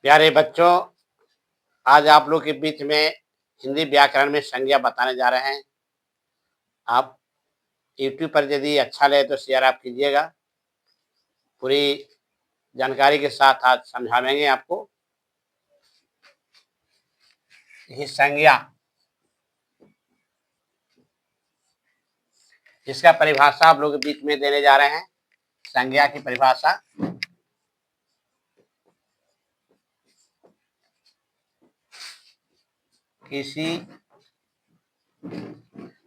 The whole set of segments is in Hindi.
प्यारे बच्चों, आज आप लोग के बीच में हिंदी व्याकरण में संज्ञा बताने जा रहे हैं। आप यूट्यूब पर यदि अच्छा लगे तो शेयर आप कीजिएगा। पूरी जानकारी के साथ आज समझाएंगे आपको। ये संज्ञा, इसका परिभाषा आप लोग के बीच में देने जा रहे हैं। संज्ञा की परिभाषा, किसी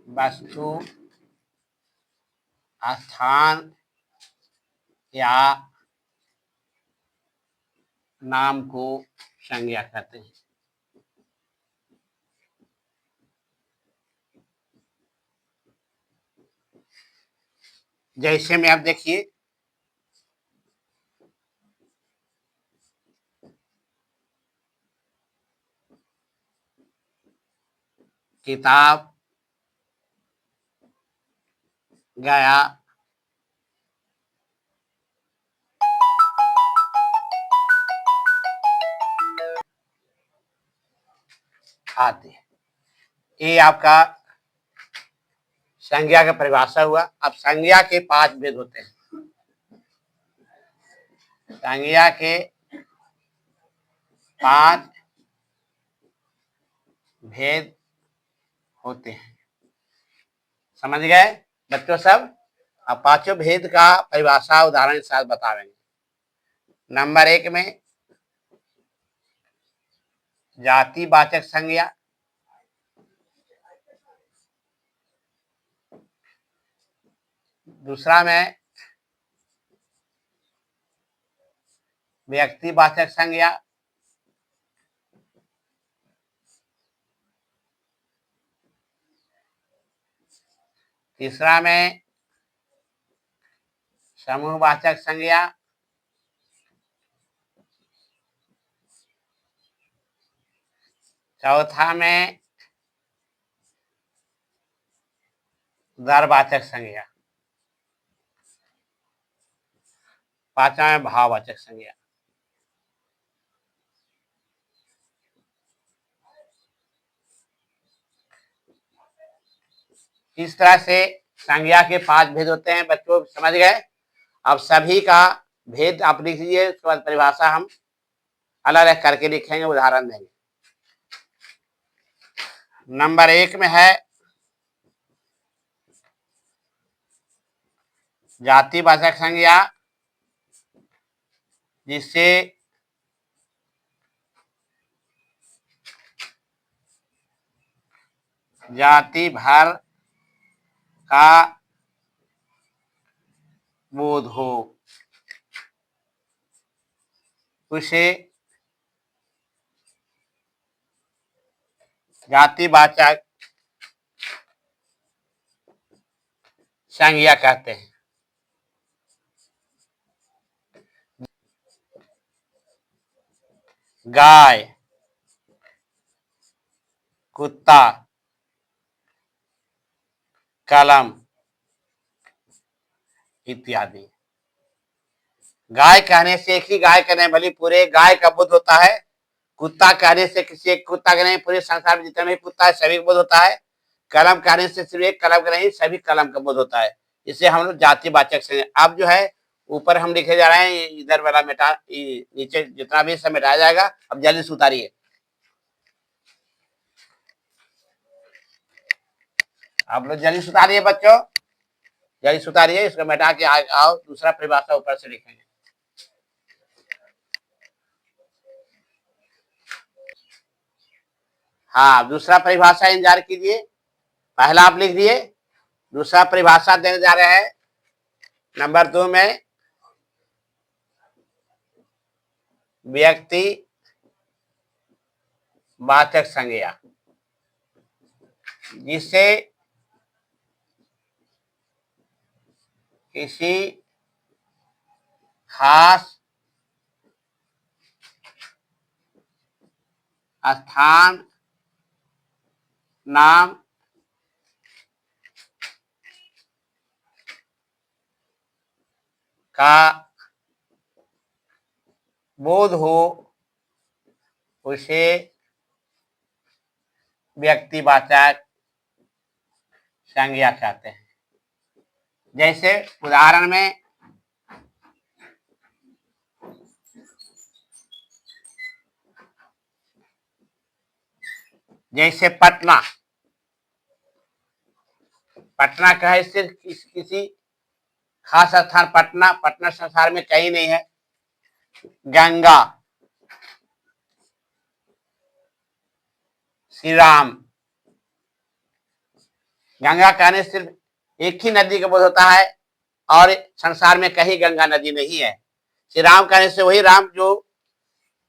वस्तु, स्थान या नाम को संज्ञा कहते हैं। जैसे में आप देखिए, किताब, गया, आदि। ये आपका संज्ञा का परिभाषा हुआ। अब संज्ञा के 5 भेद होते हैं। संज्ञा के 5 भेद होते हैं। समझ गए बच्चों सब? अब 5 भेद का परिभाषा उदाहरण के साथ बताएंगे। नंबर 1 में जातिवाचक संज्ञा, दूसरा में व्यक्तिवाचक संज्ञा, तीसरा में समूहवाचक संज्ञा, चौथा में दरवाचक संज्ञा, पांचवा में भाववाचक संज्ञा। इस तरह से संज्ञा के 5 भेद होते हैं। बच्चों समझ गए? अब सभी का भेद आप लिख लीजिए, उसके बाद परिभाषा हम अलग अलग करके लिखेंगे, उदाहरण देंगे। नंबर 1 में है जातिवाचक संज्ञा, जिससे जाति भर का बोध हो, उसे जातिवाचक संज्ञा कहते हैं। गाय, कुत्ता, कलम इत्यादि। गाय कहने से एक ही गाय का नहीं, भले पूरे गाय का बोध होता है। कुत्ता कहने से किसी एक कुत्ता का नहीं, पूरे संसार में जितने भी कुत्ता है सभी का बोध होता है। कलम कहने से सिर्फ एक कलम का नहीं, सभी कलम का बोध होता है। इसे हम लोग जातिवाचक से। अब जो है ऊपर हम लिखे जा रहे हैं, इधर वाला मिटा, नीचे जितना भी सब मिटाया जाएगा। अब जल्दी से उतारिए। आप लोग जल्दी सुधारिए बच्चों, जल्दी सुधारिए। इसको मिटा के आओ, दूसरा परिभाषा ऊपर से लिखेंगे। हाँ, दूसरा परिभाषा इंतजार कीजिए। पहला आप लिख दिए, दूसरा परिभाषा देने जा रहे हैं। नंबर 2 में व्यक्ति वाचक संज्ञा, जिससे किसी खास स्थान, नाम, का बोध हो, उसे व्यक्तिवाचक संज्ञा कहते हैं। जैसे उदाहरण में जैसे पटना, पटना का है सिर्फ किसी खास स्थान पटना, पटना संसार में कहीं नहीं है। गंगा, श्री राम, गंगा कहने सिर्फ एक ही नदी का बोध होता है और संसार में कहीं गंगा नदी नहीं है। श्री राम कहने से वही राम जो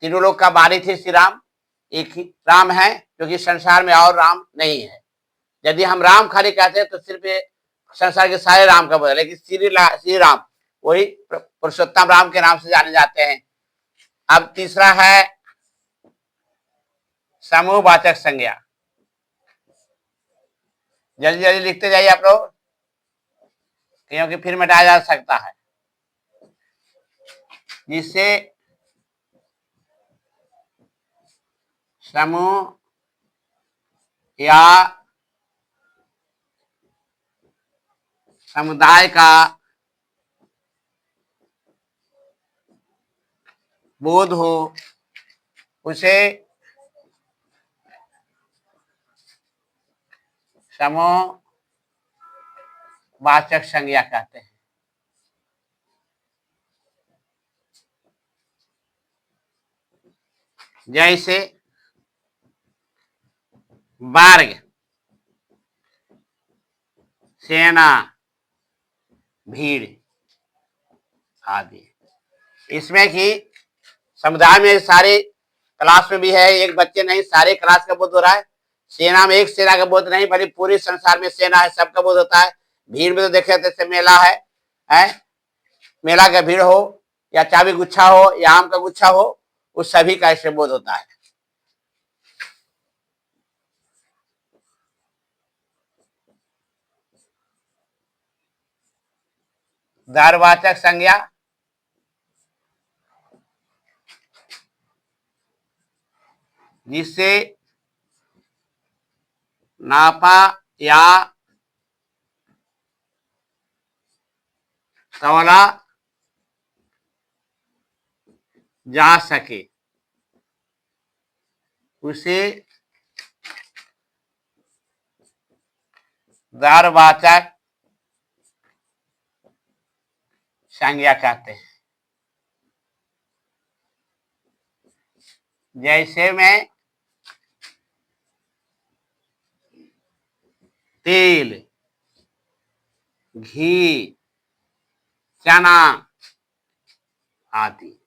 तीनों लोग का बारी थे, श्री राम एक ही राम है, क्योंकि संसार में और राम नहीं है। यदि हम राम खाली कहते हैं तो सिर्फ संसार के सारे राम का बोध है, लेकिन श्री राम वही पुरुषोत्तम राम के नाम से जाने जाते हैं। अब तीसरा है समूहवाचक संज्ञा। जल्दी जल्दी लिखते जाइए आप लोग, क्योंकि फिर मिटाया जा सकता है। जिससे समूह या समुदाय का बोध हो, उसे समूहवाचक संज्ञा कहते हैं। जैसे वर्ग, सेना, भीड़ आदि। इसमें कि समुदाय में सारे क्लास में भी है, एक बच्चे नहीं, सारे क्लास का बोध हो रहा है। सेना में एक सेना का बोध नहीं, बल्कि पूरे संसार में सेना है, सबका बोध होता है। भीड़ में तो देखे जैसे मेला है, मेला का भीड़ हो या चाबी गुच्छा हो या आम का गुच्छा हो, उस सभी का इससे बोध होता है। दरवाचक संज्ञा, जिससे नापा या तौला जा सके, उसे दरवाचक संज्ञा कहते हैं। जैसे में तेल, घी, चना आदि,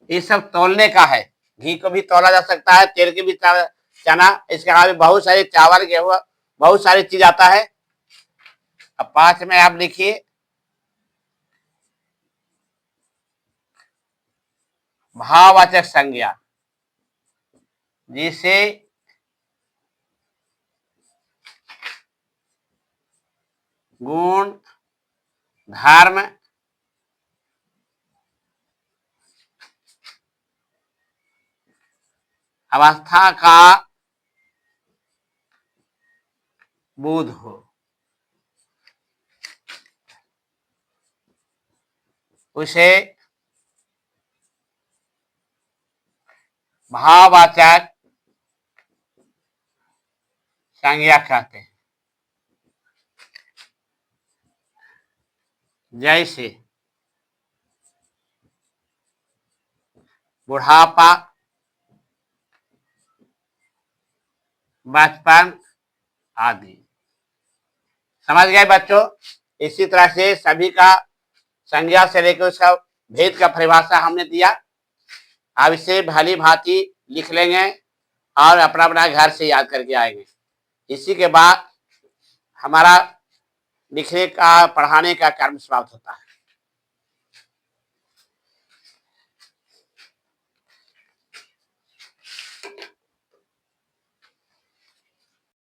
ये सब तौलने का है। घी को भी तौला जा सकता है, तेल की भी, चना, इसके अलावा बहुत सारे चावल, गेहूं, बहुत सारी चीज आता है। अब 5 में आप लिखिए भाववाचक संज्ञा, जिसे गुण, धर्म, अवस्था का बोध हो, उसे भाववाचक संज्ञा कहते हैं। जैसे बुढ़ापा, बचपन आदि। समझ गए बच्चों? इसी तरह से सभी का संज्ञा से लेकर उसका भेद का परिभाषा हमने दिया। अब इसे भली भांति लिख लेंगे और अपना अपना घर से याद करके आएंगे। इसी के बाद हमारा लिखने का, पढ़ाने का कर्म समाप्त होता है।